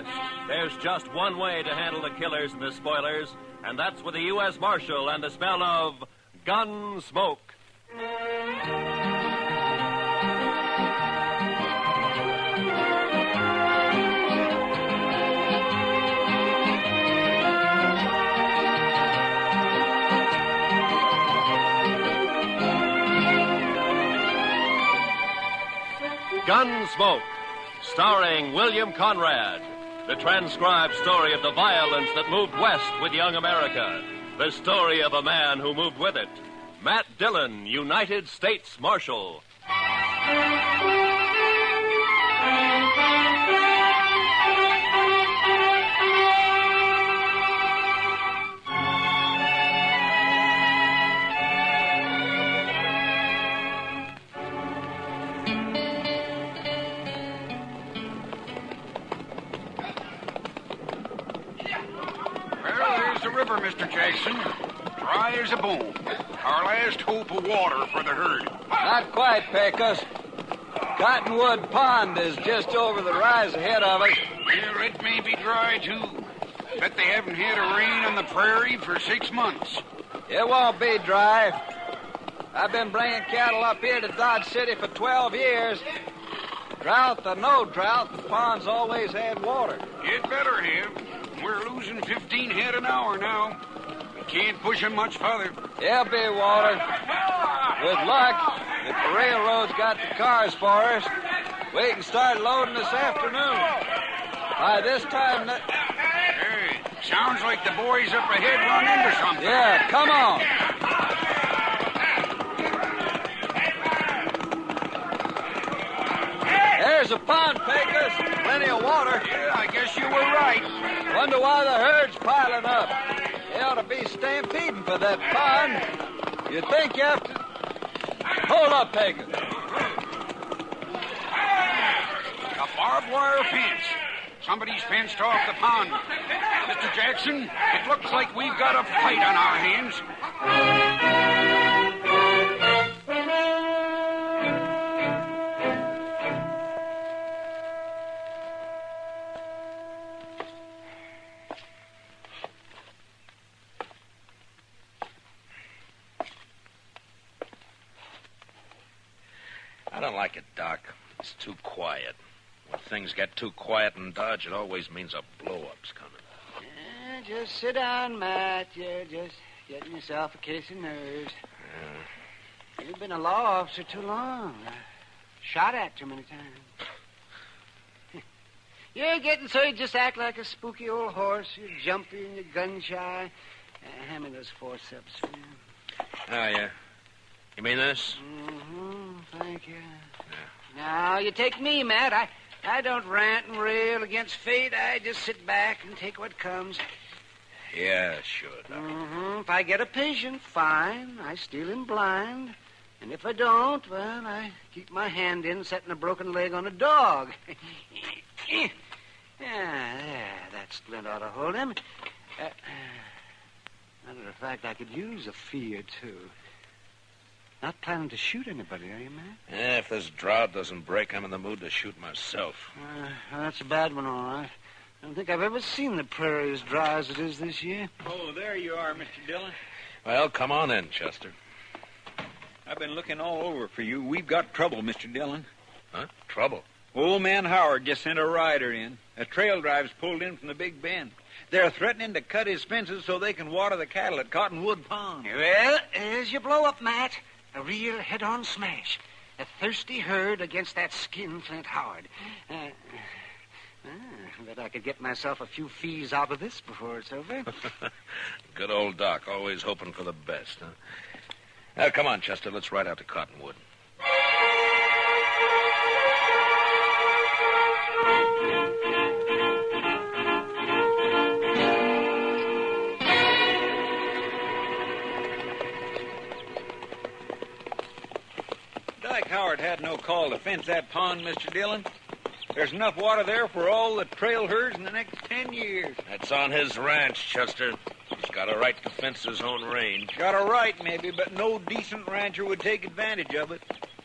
West, there's just one way to handle the killers and the spoilers, and that's with a U.S. Marshal and the smell of Gunsmoke. Gunsmoke, starring William Conrad. The transcribed story of the violence that moved west with young America. The story of a man who moved with it. Matt Dillon, United States Marshal. Mr. Jackson, dry as a bone. Our last hope of water for the herd. Not quite, Pecos. Cottonwood Pond is just over the rise ahead of us. Yeah, it may be dry, too. Bet they haven't had a rain on the prairie for 6 months. It won't be dry. I've been bringing cattle up here to Dodge City for 12 years. Drought or no drought, the pond's always had water. It better have. We're losing 15 head an hour now. We can't push them much further. There'll be water. With luck, if the railroad's got the cars for us, we can start loading this afternoon. By this time... Hey, sounds like the boys up ahead run into something. Yeah, come on. There's a pond, Pecos. Plenty of water. Yeah, I guess you were right. Wonder why the herd's piling up. They ought to be stampeding for that pond. You think you have to... Hold up, Pecos. A barbed wire fence. Somebody's fenced off the pond. Mr. Jackson, it looks like we've got a fight on our hands. I don't like it, Doc. It's too quiet. When things get too quiet in Dodge, it always means a blow-up's coming. Just sit down, Matt. You're just getting yourself a case of nerves. You've been a law officer too long. Shot at too many times. You're getting so you just act like a spooky old horse. You're jumpy and you're gun-shy. Hand me those forceps, for you. Oh, yeah. You mean this? Mm-hmm. Thank you. Yeah. Now, you take me, Matt. I don't rant and rail against fate. I just sit back and take what comes. Yeah, sure, Doc. Mm-hmm. If I get a patient, fine. I steal him blind. And if I don't, well, I keep my hand in setting a broken leg on a dog. Yeah, there. That splint ought to hold him. Matter of fact, I could use a fee or two. Not planning to shoot anybody, are you, Matt? Yeah, if this drought doesn't break, I'm in the mood to shoot myself. That's a bad one, all right. I don't think I've ever seen the prairie as dry as it is this year. Oh, there you are, Mr. Dillon. Well, come on in, Chester. I've been looking all over for you. We've got trouble, Mr. Dillon. Huh? Trouble? Old man Howard just sent a rider in. A trail drive's pulled in from the Big Bend. They're threatening to cut his fences so they can water the cattle at Cottonwood Pond. Well, there's your blow-up, Matt. A real head-on smash. A thirsty herd against that skinflint Howard. Bet I could get myself a few fees out of this before it's over. Good old Doc, always hoping for the best, huh? Now, come on, Chester, let's ride out to Cottonwood. Dyke Howard had no call to fence that pond, Mr. Dillon. There's enough water there for all the trail herds in the next 10 years. That's on his ranch, Chester. He's got a right to fence his own range. Got a right, maybe, but no decent rancher would take advantage of it.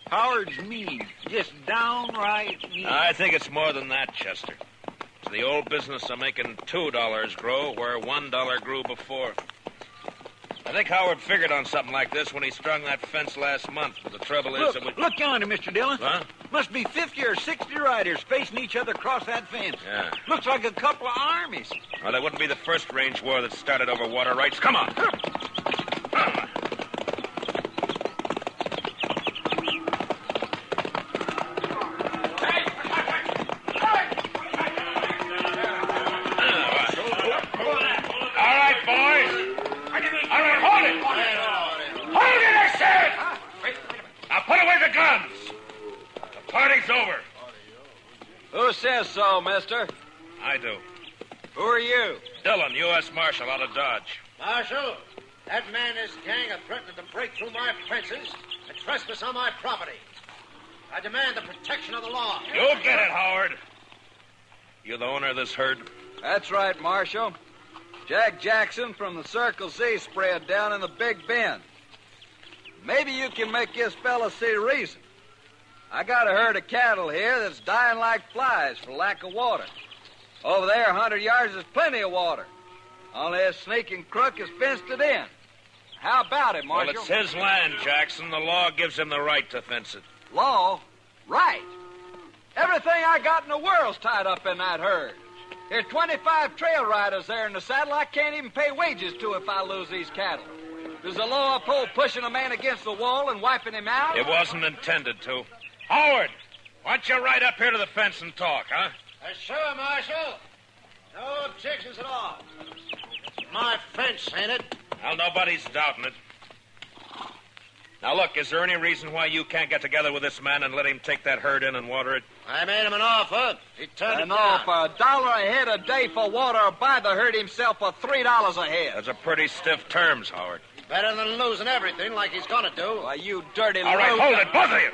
Howard's mean. Just downright mean. I think it's more than that, Chester. It's the old business of making $2 grow where $1 grew before. I think Howard figured on something like this when he strung that fence last month, but the trouble is... Look yonder, Mr. Dillon. Huh? Must be 50 or 60 riders facing each other across that fence. Yeah. Looks like a couple of armies. Well, that wouldn't be the first range war that started over water rights. Come on. Over. Who says so, mister? I do. Who are you? Dillon, U.S. Marshal out of Dodge. Marshal, that man and his gang are threatening to break through my fences and trespass on my property. I demand the protection of the law. You'll get it, Howard. You the owner of this herd? That's right, Marshal. Jack Jackson from the Circle C spread down in the Big Bend. Maybe you can make this fella see reason. I got a herd of cattle here that's dying like flies for lack of water. Over there, 100 yards, is plenty of water. Only this sneaking crook has fenced it in. How about it, Marshal? Well, it's his land, Jackson. The law gives him the right to fence it. Law? Right. Everything I got in the world's tied up in that herd. There's 25 trail riders there in the saddle I can't even pay wages to if I lose these cattle. Does the law uphold pushing a man against the wall and wiping him out? It wasn't intended to. Howard, why don't you ride up here to the fence and talk, huh? Sure, Marshal. No objections at all. My fence, ain't it? Well, nobody's doubting it. Now, look, is there any reason why you can't get together with this man and let him take that herd in and water it? I made him an offer. He turned it down. An offer, $1 a head a day for water, or buy the herd himself for $3 a head. That's a pretty stiff terms, Howard. Better than losing everything like he's gonna do. Why, you dirty All right, loser. hold it, both of you.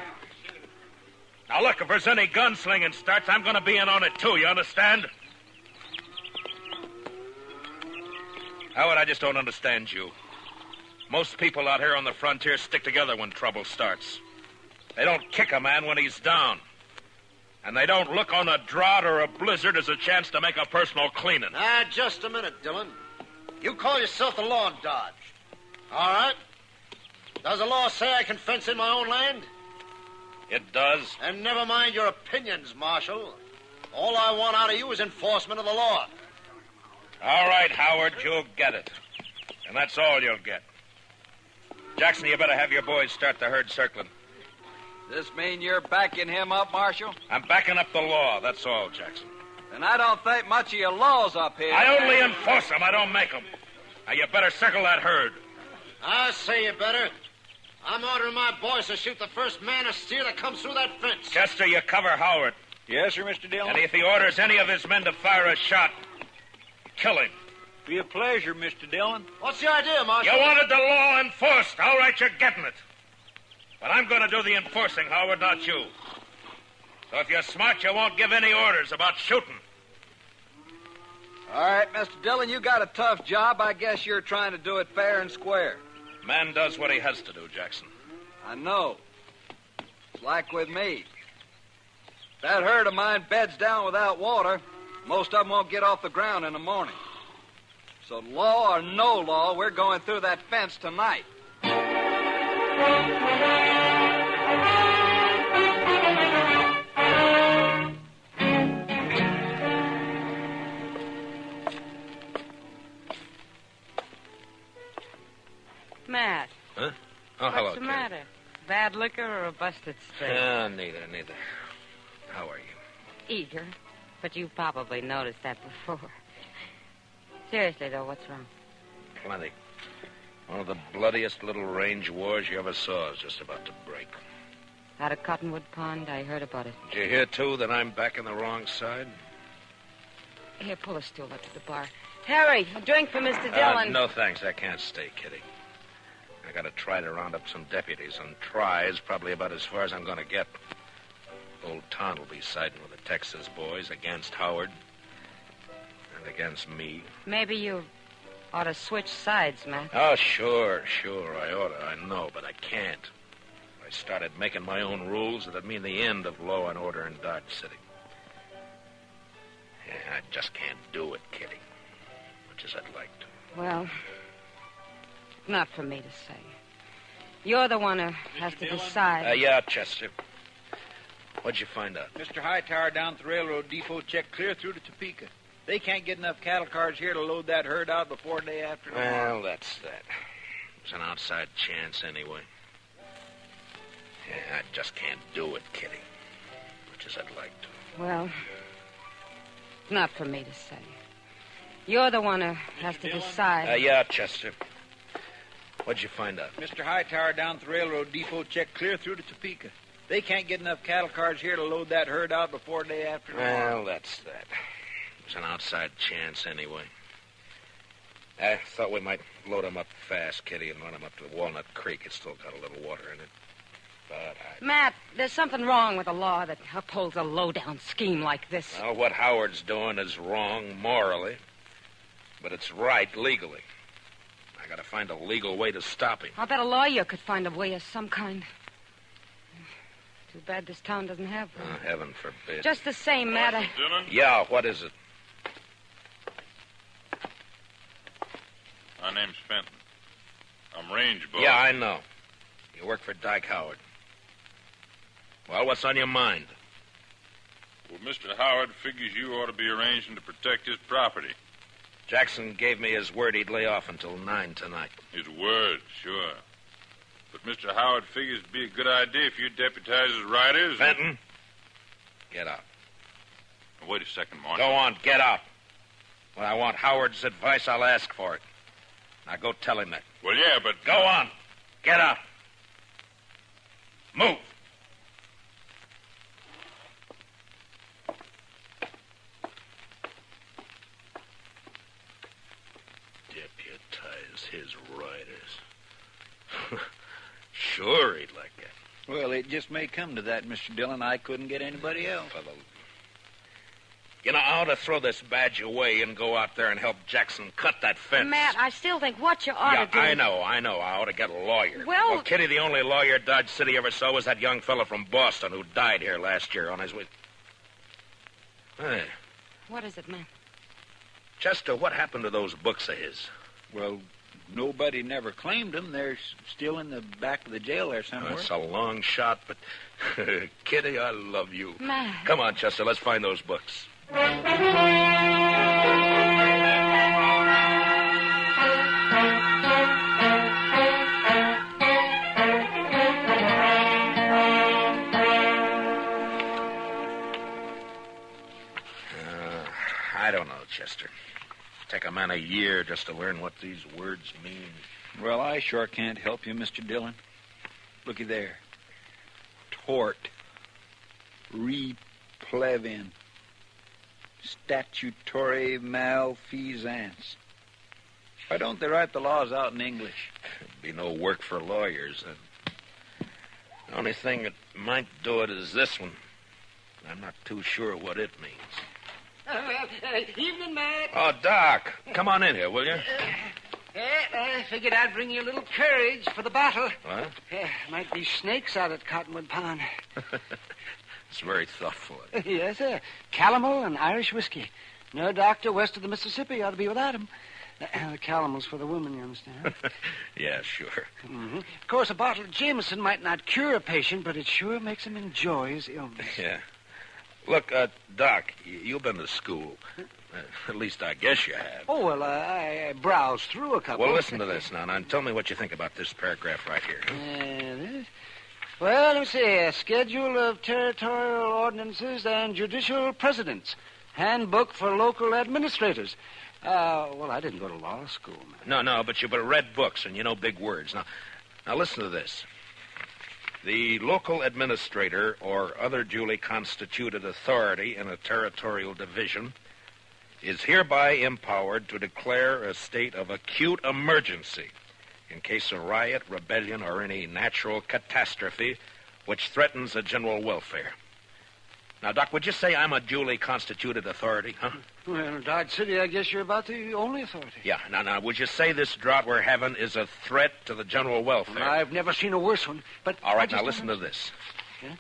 Now, look, if there's any gunslinging starts, I'm going to be in on it, too, you understand? Howard, I just don't understand you. Most people out here on the frontier stick together when trouble starts. They don't kick a man when he's down. And they don't look on a drought or a blizzard as a chance to make a personal cleaning. Ah, just a minute, Dillon. You call yourself the law in Dodge. All right. Does the law say I can fence in my own land? It does. And never mind your opinions, Marshal. All I want out of you is enforcement of the law. All right, Howard, you'll get it. And that's all you'll get. Jackson, you better have your boys start the herd circling. Does this mean you're backing him up, Marshal? I'm backing up the law, that's all, Jackson. Then I don't think much of your laws up here. I only enforce them, I don't make them. Now, you better circle that herd. I say you better. I'm ordering my boys to shoot the first man or steer that comes through that fence. Chester, you cover Howard. Yes, sir, Mr. Dillon. And if he orders any of his men to fire a shot, kill him. Be a pleasure, Mr. Dillon. What's the idea, Marshal? You wanted the law enforced. All right, you're getting it. But I'm going to do the enforcing, Howard, not you. So if you're smart, you won't give any orders about shooting. All right, Mr. Dillon, you got a tough job. I guess you're trying to do it fair and square. Man does what he has to do, Jackson. I know. It's like with me. If that herd of mine beds down without water, most of them won't get off the ground in the morning. So law or no law, we're going through that fence tonight. Matt. Huh? Oh, hello, What's the matter? Bad liquor or a busted steak? Neither. How are you? Eager. But you probably noticed that before. Seriously, though, what's wrong? Plenty. One of the bloodiest little range wars you ever saw is just about to break. Out of Cottonwood Pond, I heard about it. Did you hear, too, that I'm back on the wrong side? Here, pull a stool up to the bar. Harry, a drink for Mr. Dillon. No, thanks. I can't stay, Kitty. I gotta try to round up some deputies, and try is probably about as far as I'm gonna get. Old Ton will be siding with the Texas boys against Howard and against me. Maybe you ought to switch sides, Matt. Oh, sure, I oughta. I know, but I can't. If I started making my own rules, it'd mean the end of law and order in Dodge City. Yeah, I just can't do it, Kitty. Much as I'd like to. Well, not for me to say. You're the one who has to decide. Yeah, Chester. What'd you find out? Mr. Hightower down at the railroad depot checked clear through to Topeka. They can't get enough cattle cars here to load that herd out before day after tomorrow. Well, that's that. It's an outside chance anyway. Yeah, I just can't do it, Kitty. Much as I'd like to. Well, not for me to say. You're the one who has to decide. Yeah, Chester. What'd you find out? Mr. Hightower down at the railroad depot checked clear through to Topeka. They can't get enough cattle cars here to load that herd out before day after tomorrow. Well, that's that. It's an outside chance anyway. I thought we might load them up fast, Kitty, and run them up to Walnut Creek. It's still got a little water in it. But Matt, there's something wrong with the law that upholds a low-down scheme like this. Well, what Howard's doing is wrong morally, but it's right legally. I gotta find a legal way to stop him. I'll bet a lawyer could find a way of some kind. Too bad this town doesn't have one. Oh, heaven forbid. Just the same, Matt, Dillon? Yeah, what is it? My name's Fenton. I'm range boss. Yeah, I know. You work for Dyke Howard. Well, what's on your mind? Well, Mr. Howard figures you ought to be arranging to protect his property. Jackson gave me his word he'd lay off until 9 tonight. His word, sure. But Mr. Howard figures it'd be a good idea if you deputize his riders. Fenton, get out. Wait a second, Marshal. Go on, get out. When I want Howard's advice, I'll ask for it. Now go tell him that. Well, yeah, but... Go on. Get out. Move. Deputize his riders. Sure, he'd like that. Well, it just may come to that, Mr. Dillon. I couldn't get anybody else. You know, I ought to throw this badge away and go out there and help Jackson cut that fence. Matt, I still think what you ought to do... I know. I ought to get a lawyer. Well, Kitty, the only lawyer Dodge City ever saw was that young fellow from Boston who died here last year on his way... Hey, what is it, Matt? Chester, what happened to those books of his? Well, nobody never claimed them. They're still in the back of the jail there somewhere. That's a long shot, but... Kitty, I love you. Matt. Come on, Chester, let's find those books. I don't know, Chester. Take a man a year just to learn what these words mean. Well, I sure can't help you, Mr. Dillon. Looky there. Tort. Replevin. Statutory malfeasance. Why don't they write the laws out in English? There'd be no work for lawyers. The only thing that might do it is this one. I'm not too sure what it means. Evening, Matt. Oh, Doc, come on in here, will you? I figured I'd bring you a little courage for the battle. What? Might be snakes out at Cottonwood Pond. It's very thoughtful. Yes, sir. Calomel and Irish whiskey. No doctor west of the Mississippi ought to be without him. The calomel's for the women, you understand? Yeah, sure. Mm-hmm. Of course, a bottle of Jameson might not cure a patient, but it sure makes him enjoy his illness. Yeah. Look, Doc, you've been to school. At least I guess you have. Oh, well, I browsed through a couple. Well, listen to this now, and tell me what you think about this paragraph right here. This? Well, let me see. A schedule of territorial ordinances and judicial precedents. Handbook for local administrators. Well, I didn't go to law school, man. No, but you've read books, and you know big words. Now listen to this. The local administrator or other duly constituted authority in a territorial division is hereby empowered to declare a state of acute emergency in case of riot, rebellion, or any natural catastrophe which threatens the general welfare. Now, Doc, would you say I'm a duly constituted authority, huh? Well, in Dodge City, I guess you're about the only authority. Yeah. Now, would you say this drought we're having is a threat to the general welfare? Well, I've never seen a worse one, but... All right, now listen to this. Yeah?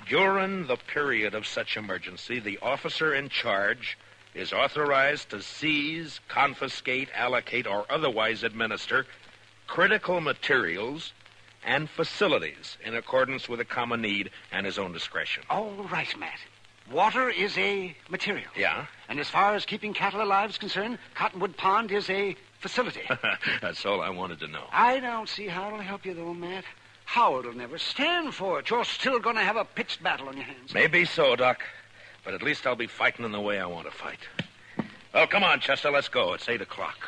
During the period of such emergency, the officer in charge is authorized to seize, confiscate, allocate, or otherwise administer critical materials and facilities in accordance with a common need and his own discretion. All right, Matt. Water is a material. Yeah? And as far as keeping cattle alive is concerned, Cottonwood Pond is a facility. That's all I wanted to know. I don't see how it'll help you, though, Matt. Howard will never stand for it. You're still going to have a pitched battle on your hands. Maybe so, Doc. But at least I'll be fighting in the way I want to fight. Well, come on, Chester, let's go. It's 8 o'clock.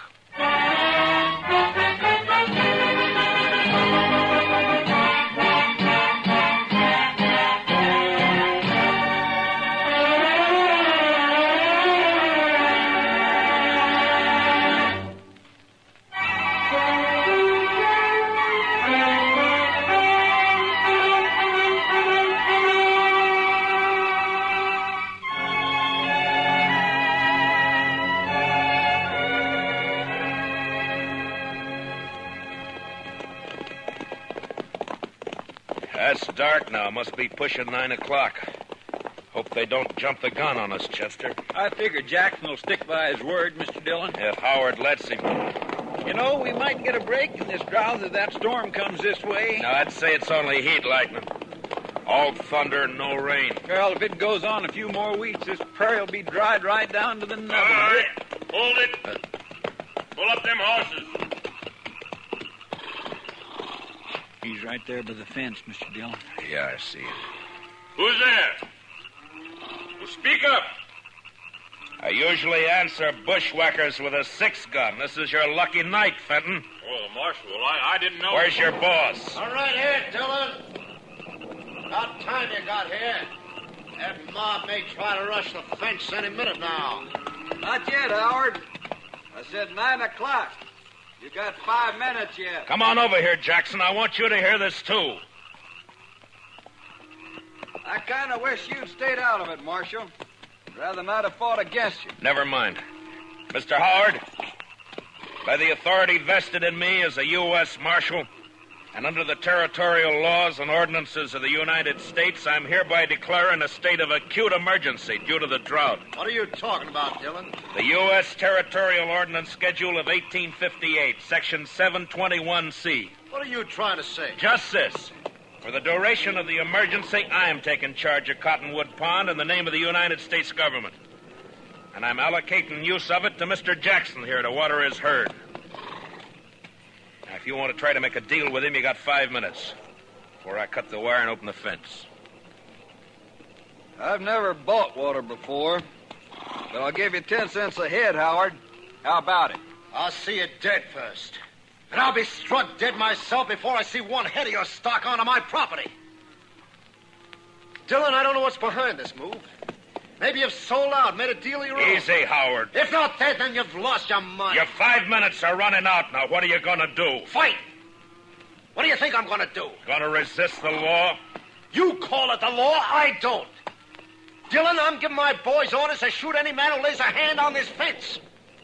It's dark now. Must be pushing 9 o'clock. Hope they don't jump the gun on us, Chester. I figure Jackson will stick by his word, Mr. Dillon. If Howard lets him. You know, we might get a break in this drought if that storm comes this way. Now, I'd say it's only heat lightning. All thunder and no rain. Well, if it goes on a few more weeks, this prairie will be dried right down to the nubbin. All right. Hold it. Pull up them horses. He's right there by the fence, Mr. Dillon. Yeah, I see it. Who's there? Well, speak up. I usually answer bushwhackers with a 6-gun. This is your lucky night, Fenton. Oh, Marshal, I didn't know. Where's your boss? All right here, Dillon. About time you got here. That mob may try to rush the fence any minute now. Not yet, Howard. I said 9 o'clock. You got 5 minutes yet. Come on over here, Jackson. I want you to hear this, too. I kind of wish you'd stayed out of it, Marshal. Rather not have fought against you. Never mind. Mr. Howard, by the authority vested in me as a U.S. Marshal, and under the territorial laws and ordinances of the United States, I'm hereby declaring a state of acute emergency due to the drought. What are you talking about, Dillon? The U.S. Territorial Ordinance Schedule of 1858, Section 721C. What are you trying to say? Just this. For the duration of the emergency, I am taking charge of Cottonwood Pond in the name of the United States government. And I'm allocating use of it to Mr. Jackson here to water his herd. Now, if you want to try to make a deal with him, you got 5 minutes before I cut the wire and open the fence. I've never bought water before, but I'll give you 10 cents a head, Howard. How about it? I'll see you dead first. And I'll be struck dead myself before I see one head of your stock onto my property. Dillon, I don't know what's behind this move. Maybe you've sold out, made a deal of your own. Easy, Howard. If not that, then you've lost your mind. Your 5 minutes are running out now. What are you going to do? Fight! What do you think I'm going to do? Going to resist the law? You call it the law, I don't. Dillon, I'm giving my boys orders to shoot any man who lays a hand on this fence.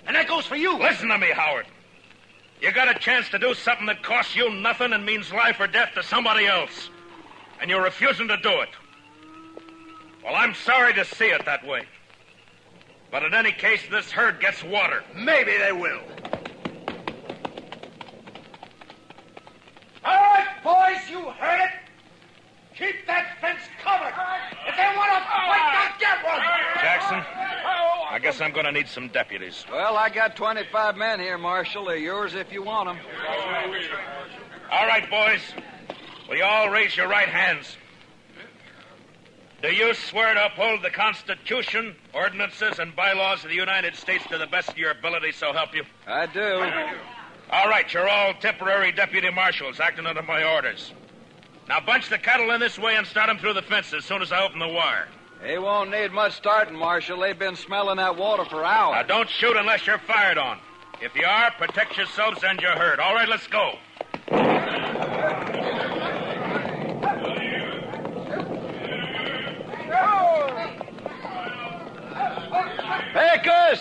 And that goes for you. Listen to me, Howard. You got a chance to do something that costs you nothing and means life or death to somebody else. And you're refusing to do it. Well, I'm sorry to see it that way. But in any case, this herd gets water. Maybe they will. All right, boys, you heard it. Keep that fence covered. If they want to fight, they'll get one. Jackson, I guess I'm going to need some deputies. Well, I got 25 men here, Marshal. They're yours if you want them. All right, boys. Will you all raise your right hands? Do you swear to uphold the Constitution, ordinances, and bylaws of the United States to the best of your ability, so help you? I do. All right, you're all temporary deputy marshals acting under my orders. Now bunch the cattle in this way and start them through the fence as soon as I open the wire. They won't need much starting, Marshal. They've been smelling that water for hours. Now don't shoot unless you're fired on. If you are, protect yourselves and your herd. All right, let's go. Pickers!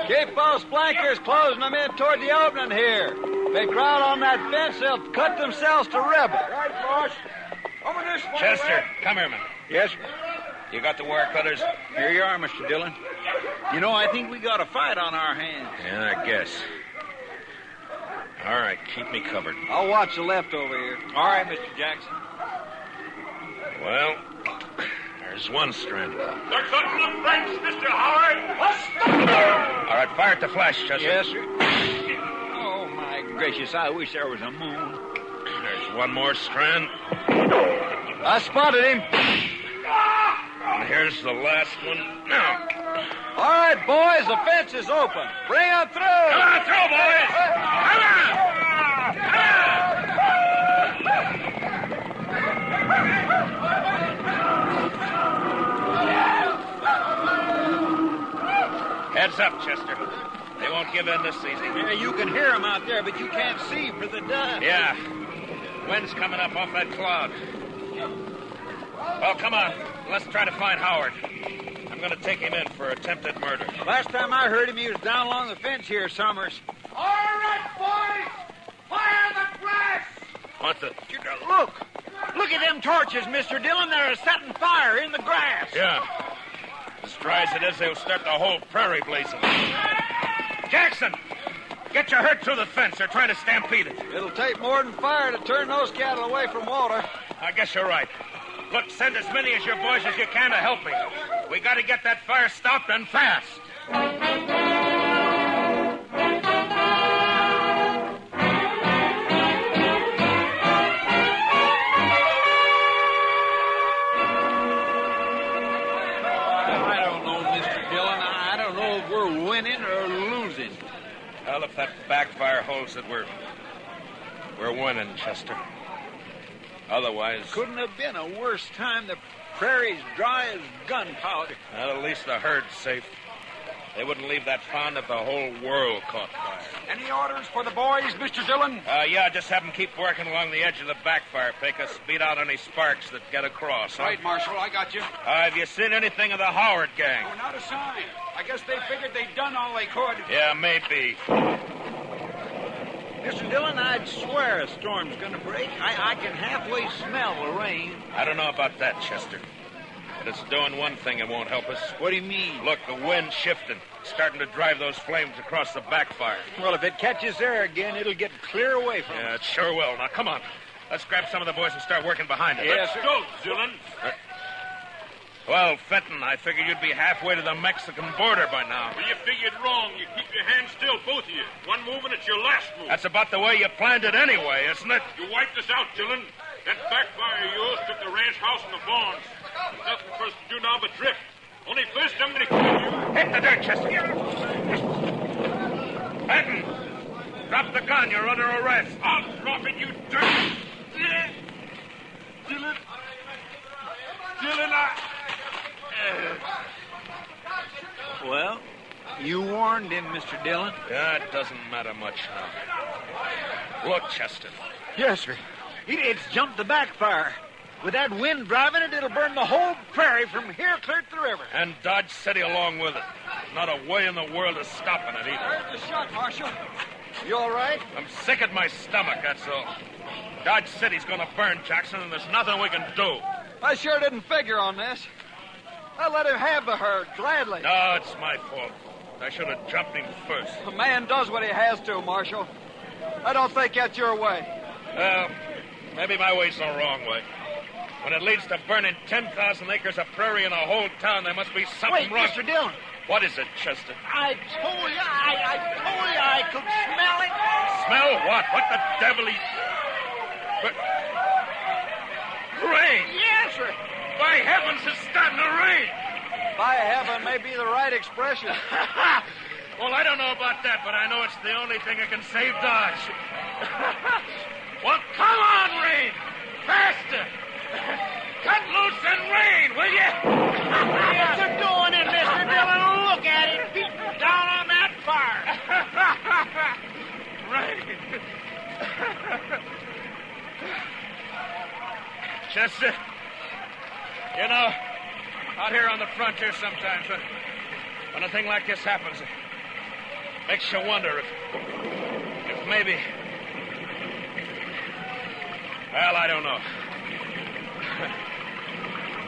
Keep those flankers closing them in toward the opening here. If they crowd on that fence, they'll cut themselves to rebel. Right, boss. Over this way. Chester, come here, man. Yes, You got the wire cutters? here you are, Mr. Dillon. You know, I think we got a fight on our hands. Yeah, I guess. All right, keep me covered. I'll watch the left over here. All right, Mr. Jackson. Well, there's one strand left. They're cutting the French, Mr. Howard. All right, fire at the flash, Chester. Yes, sir. Oh, my gracious, I wish there was a moon. There's one more strand. I spotted him. And here's the last one. Now. All right, boys, the fence is open. Bring them through. Come on through, boys. Come on. Heads up, Chester. They won't give in this easy. Yeah, you can hear them out there, but you can't see for the dust. Yeah. Wind's coming up off that cloud. Well, come on. Let's try to find Howard. I'm going to take him in for attempted murder. Last time I heard him, he was down along the fence here, Summers. All right, boys! Fire the grass! What the? Look! Look at them torches, Mr. Dillon. They're setting fire in the grass. Yeah. As dry as it is, they'll start the whole prairie blazing. Jackson! Get your herd through the fence. They're trying to stampede it. It'll take more than fire to turn those cattle away from water. I guess you're right. Look, send as many as your boys as you can to help me. We got to get that fire stopped and fast. I don't know, Mr. Dillon. I don't know if we're winning or losing. Well, if that backfire holds it, we're winning, Chester. Otherwise... Couldn't have been a worse time. The prairie's dry as gunpowder. Well, at least the herd's safe. They wouldn't leave that pond if the whole world caught fire. Any orders for the boys, Mr. Dillon? Yeah, just have them keep working along the edge of the backfire pick us, beat out any sparks that get across. Huh? Right, Marshal, I got you. Have you seen anything of the Howard gang? Oh, not a sign. I guess they figured they'd done all they could. Yeah, maybe. Mr. Dillon, I'd swear a storm's going to break. I can halfway smell the rain. I don't know about that, Chester. But it's doing one thing it won't help us. What do you mean? Look, the wind's shifting, starting to drive those flames across the backfire. Well, if it catches there again, it'll get clear away from Yeah, us. it sure will. Now, come on. Let's grab some of the boys and start working behind it. Yes, Let's go, Dillon. Well, Fenton, I figured you'd be halfway to the Mexican border by now. Well, you figured wrong. You keep your hands still, both of you. One move and it's your last move. That's about the way you planned it anyway, isn't it? You wiped us out, Dillon. That backfire of yours took the ranch house and the barns. There's nothing for us to do now but drift. Only first I'm going to kill you. Hit the dirt, Chester. Fenton, drop the gun. You're under arrest. I'll drop it, you dirt. Dillon, Well, you warned him, Mr. Dillon. Yeah, it doesn't matter much now. Look, Chester. Yes, sir. It's jumped the backfire. With that wind driving it, it'll burn the whole prairie from here clear to the river. And Dodge City along with it. Not a way in the world of stopping it either. There's the shot, Marshal. You all right? I'm sick at my stomach, that's all. Dodge City's gonna burn, Jackson, and there's nothing we can do. I sure didn't figure on this. I let him have the herd, gladly. No, it's my fault. I should have jumped him first. A man does what he has to, Marshal. I don't think that's your way. Well, maybe my way's the wrong way. When it leads to burning 10,000 acres of prairie in a whole town, there must be something Wait, wrong. Mr. Dillon. What is it, Chester? I told you I could smell it. Smell what? What the devil? Rain! Yes, sir. By heavens, it's starting to rain! By heaven may be the right expression. Well, I don't know about that, but I know it's the only thing that can save Dodge. Well, come on, rain! Faster! Cut loose and rain, will you? Yes, they're doing it, Mr. Dillon. Look at it. Beating down on that fire. Rain. Chester, you know, out here on the frontier sometimes, when a thing like this happens, it makes you wonder if maybe... Well, I don't know.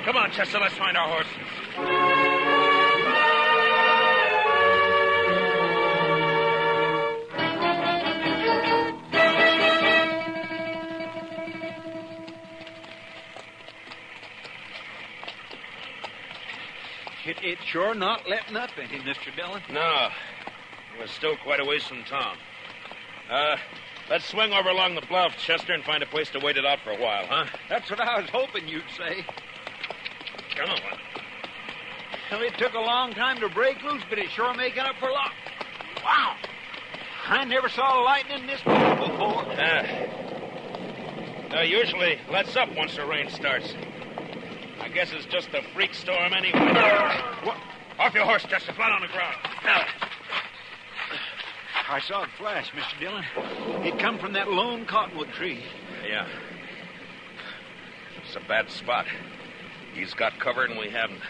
Come on, Chester, let's find our horses. It's sure not letting up any, Mr. Dillon. No. We're still quite a ways from town. Let's swing over along the bluff, Chester, and find a place to wait it out for a while, huh? That's what I was hoping you'd say. Come on. Well, it took a long time to break loose, but it's sure making up for lots. Wow! I never saw lightning this big before. Usually lets up once the rain starts. I guess it's just a freak storm anyway. What? Off your horse, Chester. Flat on the ground. I saw it flash, Mr. Dillon. It come from that lone cottonwood tree. Yeah. It's a bad spot. He's got cover and we haven't.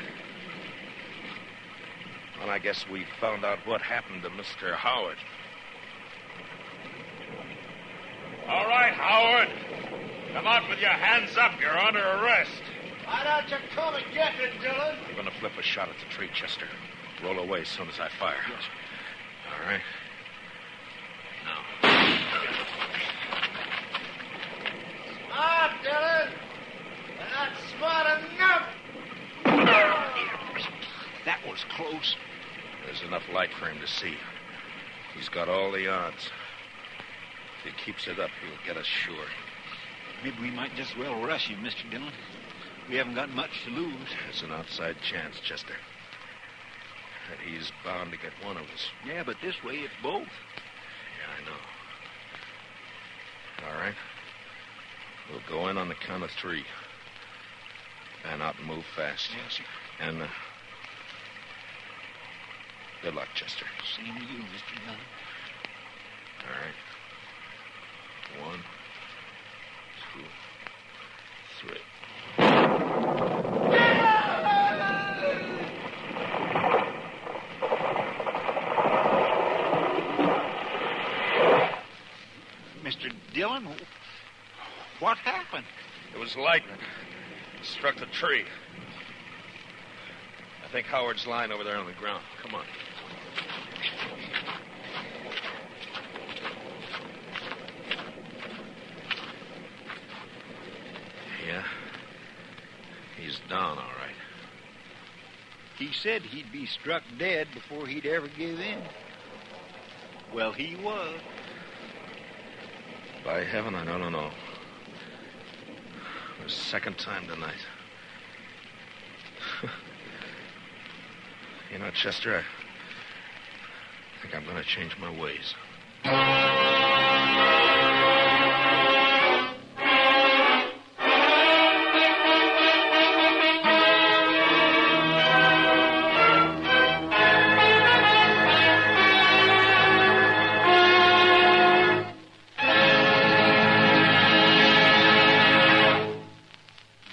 Well, I guess we found out what happened to Mr. Howard. All right, Howard. Come out with your hands up. You're under arrest. Why don't you come and get it, Dillon? I'm going to flip a shot at the tree, Chester. Roll away as soon as I fire. Yes. All right. Now. Smart, Dillon. You're not smart enough. That was close. There's enough light for him to see. He's got all the odds. If he keeps it up, he'll get us sure. Maybe we might just well rush him, Mr. Dillon. We haven't got much to lose. There's an outside chance, Chester. That he's bound to get one of us. Yeah, but this way it's both. Yeah, I know. All right. We'll go in on the count of 3. Fan out and move fast. Yes, sir. And, good luck, Chester. Same to you, Mr. Dillon. All right. 1, 2, 3. Mr. Dillon, what happened? It was lightning. It struck the tree. I think Howard's lying over there on the ground. Come on. Yeah. He's down, all right. He said he'd be struck dead before he'd ever give in. Well, he was. By heaven, I don't know. The second time tonight. You know, Chester, I think I'm going to change my ways.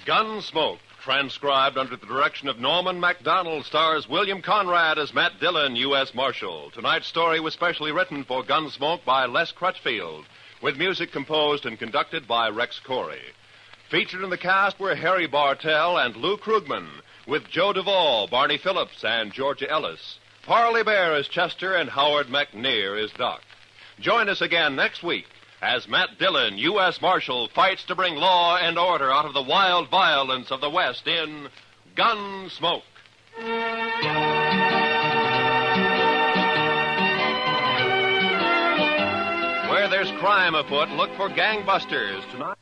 Gunsmoke, transcribed under the direction of Norman MacDonald, stars William Conrad as Matt Dillon, U.S. Marshal. Tonight's story was specially written for Gunsmoke by Les Crutchfield, with music composed and conducted by Rex Corey. Featured in the cast were Harry Bartell and Lou Krugman, with Joe Duvall, Barney Phillips, and Georgia Ellis. Parley Bear as Chester and Howard McNear as Doc. Join us again next week as Matt Dillon, U.S. Marshal, fights to bring law and order out of the wild violence of the West in Gunsmoke. Where there's crime afoot, look for gangbusters tonight.